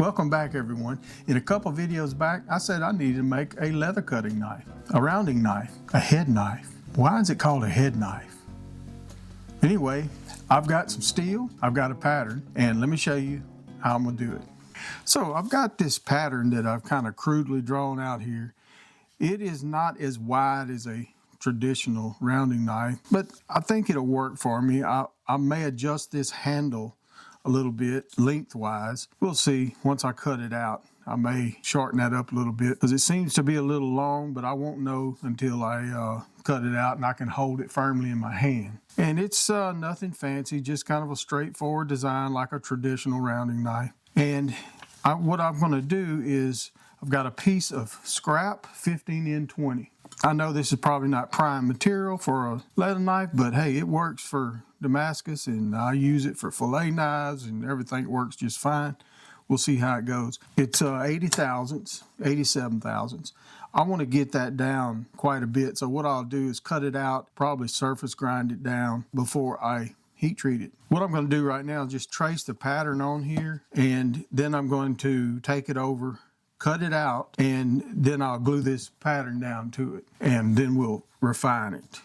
Welcome back, everyone. In a couple videos back, I said I needed to make a leather cutting knife, a rounding knife, a head knife. Why is it called a head knife? Anyway, I've got some steel, I've got a pattern, and let me show you how I'm gonna do it. So I've got this pattern that I've kind of crudely drawn out here. It is not as wide as a traditional rounding knife, but I think it'll work for me. I may adjust this handle a little bit lengthwise. We'll see once I cut it out. I may shorten that up a little bit because it seems to be a little long, but I won't know until I cut it out and I can hold it firmly in my hand. And it's nothing fancy, just kind of a straightforward design like a traditional rounding knife. And what I'm going to do is I've got a piece of scrap 15N20. I know this is probably not prime material for a leather knife, but hey, it works for Damascus and I use it for fillet knives and everything works just fine. We'll see how it goes. It's 80 thousandths, 87 thousandths. I want to get that down quite a bit, so what I'll do is cut it out, probably surface grind it down before I heat treat it. What I'm going to do right now is just trace the pattern on here, and then I'm going to take it over, cut it out, and then I'll glue this pattern down to it, and then we'll refine it.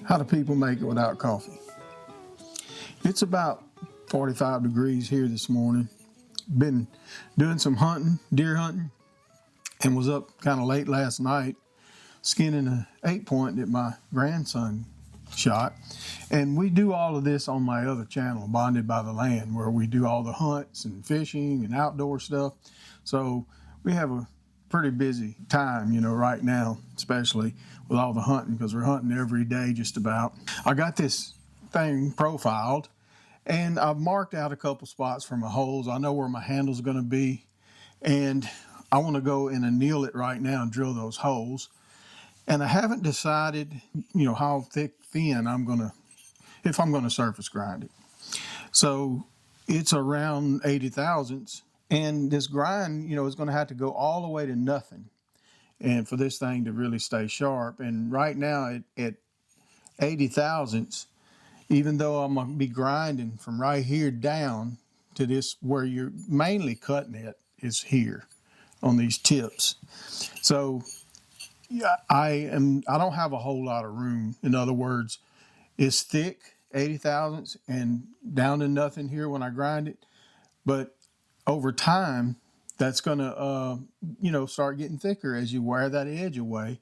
How do people make it without coffee? It's about 45 degrees here this morning. Been doing some hunting, deer hunting, and was up kind of late last night skinning an 8-point that my grandson shot. And we do all of this on my other channel, Bonded by the Land, where we do all the hunts and fishing and outdoor stuff. So we have a pretty busy time, right now, especially with all the hunting, because we're hunting every day just about. I got this thing profiled and I've marked out a couple spots for my holes. I know where my handle's going to be, and I want to go and anneal it right now and drill those holes. And I haven't decided, how thin if I'm going to surface grind it. So it's around 80 thousandths. And this grind, is going to have to go all the way to nothing, and for this thing to really stay sharp. And right now at 80 thousandths, even though I'm going to be grinding from right here down to this, where you're mainly cutting it is here on these tips. So yeah, I don't have a whole lot of room. In other words, it's thick, 80 thousandths, and down to nothing here when I grind it. But over time, that's going to, start getting thicker as you wear that edge away,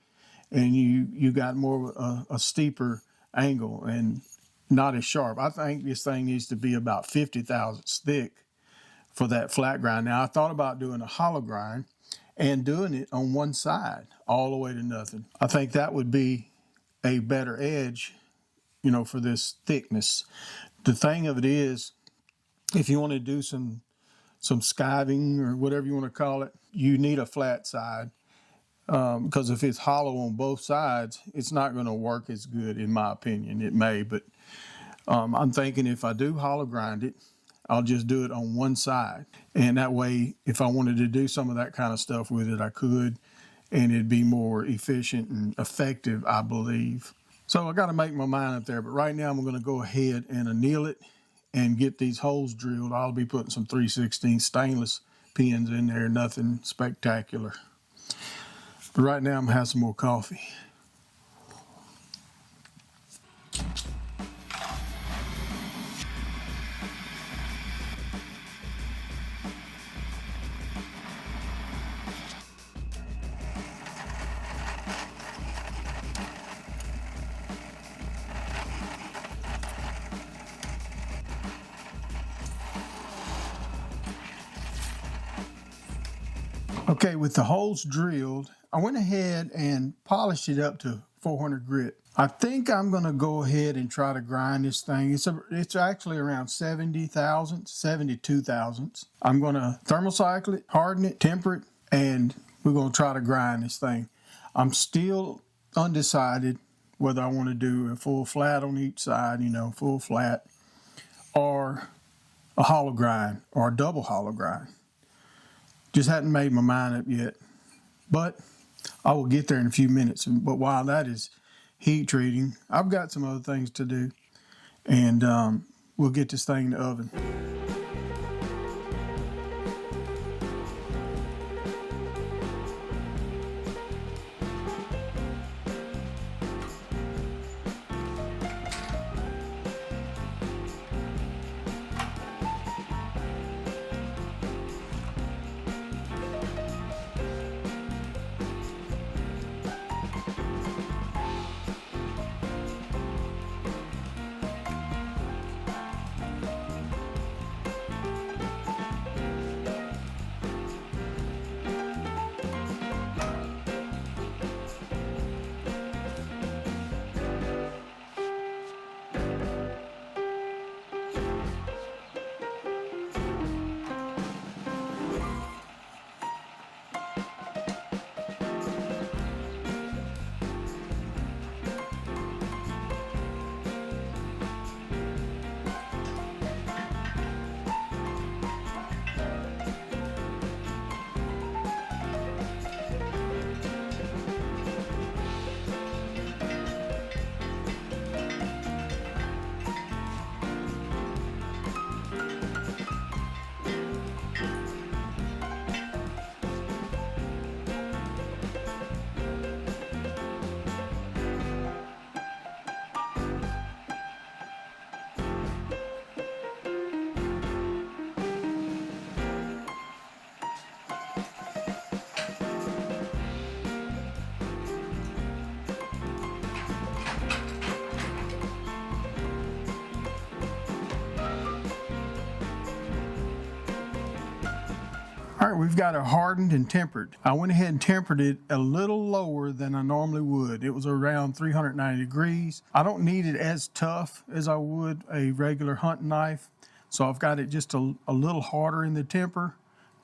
and you got more of a steeper angle and not as sharp. I think this thing needs to be about 50 thousandths thick for that flat grind. Now, I thought about doing a hollow grind and doing it on one side all the way to nothing. I think that would be a better edge, for this thickness. The thing of it is, if you want to do some skiving or whatever you want to call it, you need a flat side, because if it's hollow on both sides, it's not going to work as good, in my opinion. It may, but I'm thinking if I do hollow grind it, I'll just do it on one side. And that way, if I wanted to do some of that kind of stuff with it, I could. and it'd be more efficient and effective, I believe. So I got to make my mind up there, but right now I'm going to go ahead and anneal it and get these holes drilled. I'll be putting some 3/16 stainless pins in there, nothing spectacular. But right now I'm going to have some more coffee. Okay, with the holes drilled, I went ahead and polished it up to 400 grit. I think I'm going to go ahead and try to grind this thing. It's actually around 70 thousandths, 72 thousandths. I'm going to thermocycle it, harden it, temper it, and we're going to try to grind this thing. I'm still undecided whether I want to do a full flat on each side, full flat, or a hollow grind or a double hollow grind. Just hadn't made my mind up yet, but I will get there in a few minutes. But while that is heat treating, I've got some other things to do, and we'll get this thing in the oven. All right, we've got it hardened and tempered. I went ahead and tempered it a little lower than I normally would. It was around 390 degrees. I don't need it as tough as I would a regular hunting knife, so I've got it just a little harder in the temper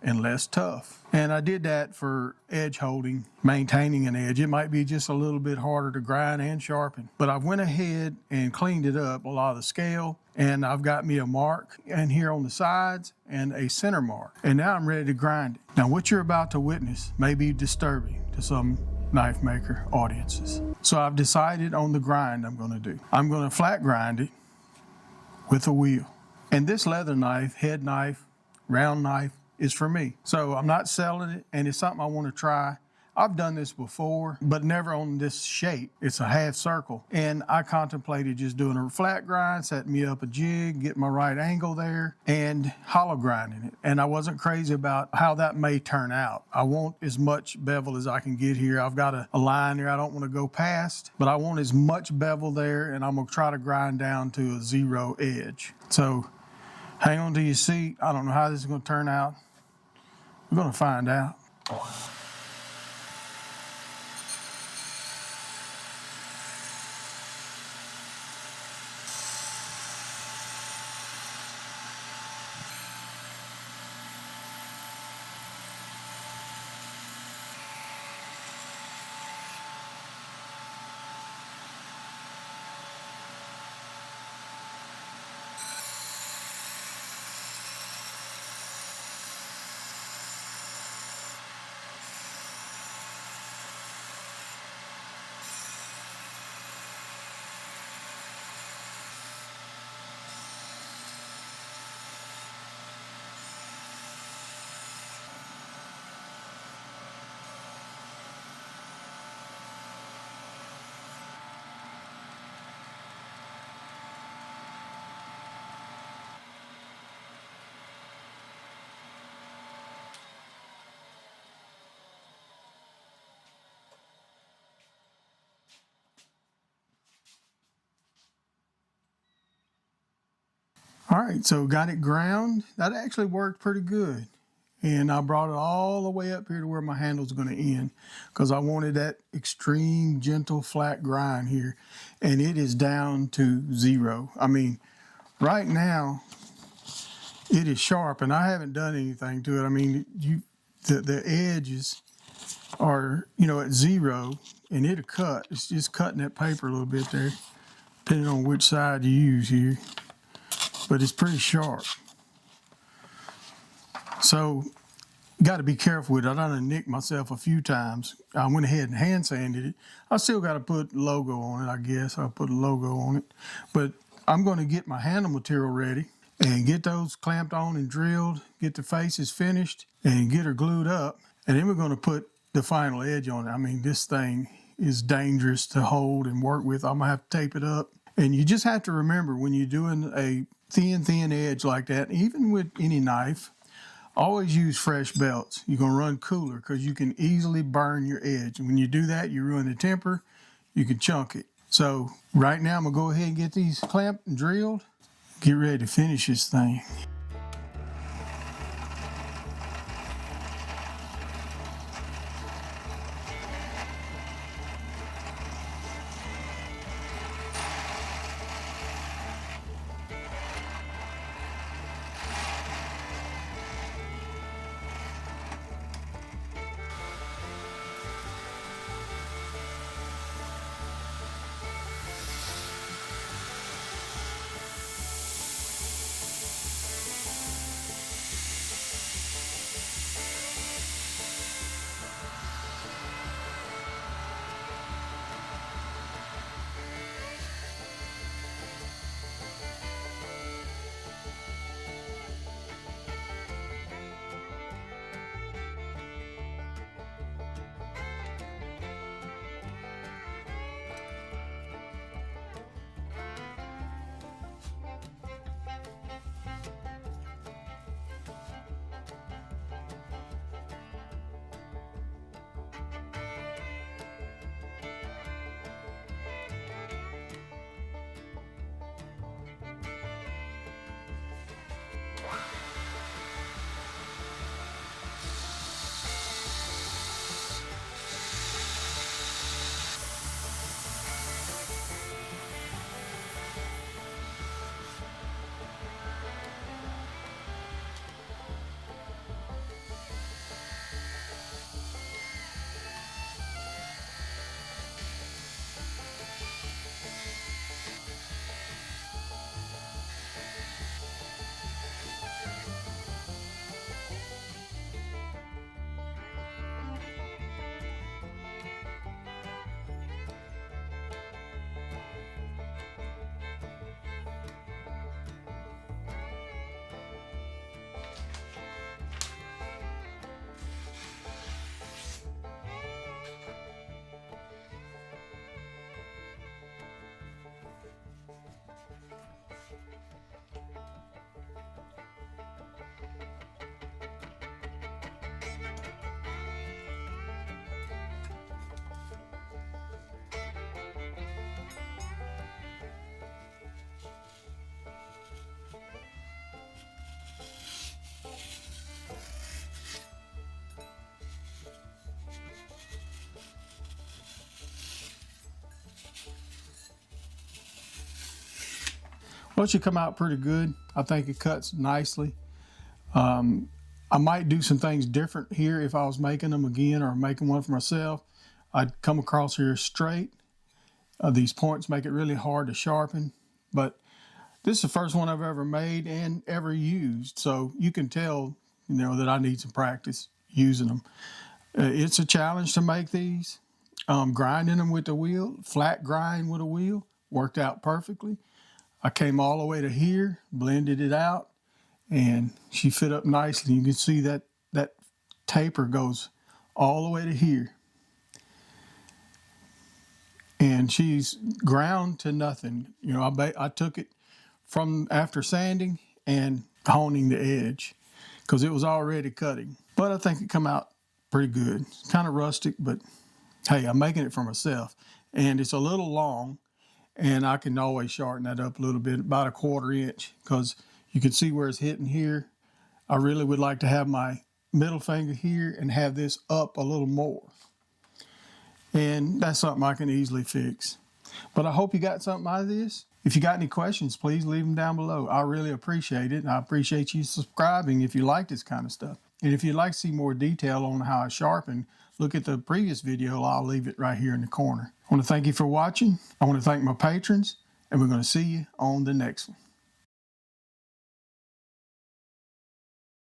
and less tough. And I did that for edge holding, maintaining an edge. It might be just a little bit harder to grind and sharpen. But I went ahead and cleaned it up, a lot of the scale, and I've got me a mark in here on the sides and a center mark. And now I'm ready to grind it. Now what you're about to witness may be disturbing to some knife maker audiences. So I've decided on the grind I'm going to do. I'm going to flat grind it with a wheel. And this leather knife, head knife, round knife, is for me. So I'm not selling it, and it's something I want to try. I've done this before, but never on this shape. It's a half circle. And I contemplated just doing a flat grind, setting me up a jig, getting my right angle there, and hollow grinding it. And I wasn't crazy about how that may turn out. I want as much bevel as I can get here. I've got a line there I don't want to go past, but I want as much bevel there, and I'm going to try to grind down to a 0 edge. So hang on to your seat. I don't know how this is going to turn out. We're going to find out. All right, so got it ground. That actually worked pretty good. And I brought it all the way up here to where my handle's going to end because I wanted that extreme, gentle, flat grind here. And it is down to 0. I mean, right now, it is sharp, and I haven't done anything to it. I mean, the edges are, at 0, and it'll cut. It's just cutting that paper a little bit there, depending on which side you use here. But it's pretty sharp. So, got to be careful with it. I done nicked myself a few times. I went ahead and hand sanded it. I still got to put logo on it, I guess. I'll put a logo on it. But I'm going to get my handle material ready and get those clamped on and drilled, get the faces finished, and get her glued up. And then we're going to put the final edge on it. I mean, this thing is dangerous to hold and work with. I'm going to have to tape it up. And you just have to remember when you're doing a thin edge like that, even with any knife, always use fresh belts. You're going to run cooler because you can easily burn your edge. And when you do that, you ruin the temper, you can chunk it. So right now I'm going to go ahead and get these clamped and drilled, get ready to finish this thing. Well, it should come out pretty good. I think it cuts nicely. I might do some things different here if I was making them again or making one for myself. I'd come across here straight. These points make it really hard to sharpen, but this is the first one I've ever made and ever used, so you can tell, that I need some practice using them. It's a challenge to make these. Grinding them with the wheel, flat grind with a wheel, worked out perfectly. I came all the way to here, blended it out, and she fit up nicely. You can see that taper goes all the way to here. And she's ground to nothing. I took it from after sanding and honing the edge because it was already cutting. But I think it come out pretty good. It's kind of rustic, but hey, I'm making it for myself. And it's a little long, and I can always shorten that up a little bit, about 1/4 inch, because You can see where it's hitting here. I really would like to have my middle finger here and have this up a little more. And that's something I can easily fix. But I hope you got something out of this. If you got any questions, please leave them down below. I really appreciate it. And I appreciate you subscribing if you like this kind of stuff. And if you'd like to see more detail on how I sharpen, look at the previous video. I'll leave it right here in the corner. I want to thank you for watching. I want to thank my patrons. And we're going to see you on the next one.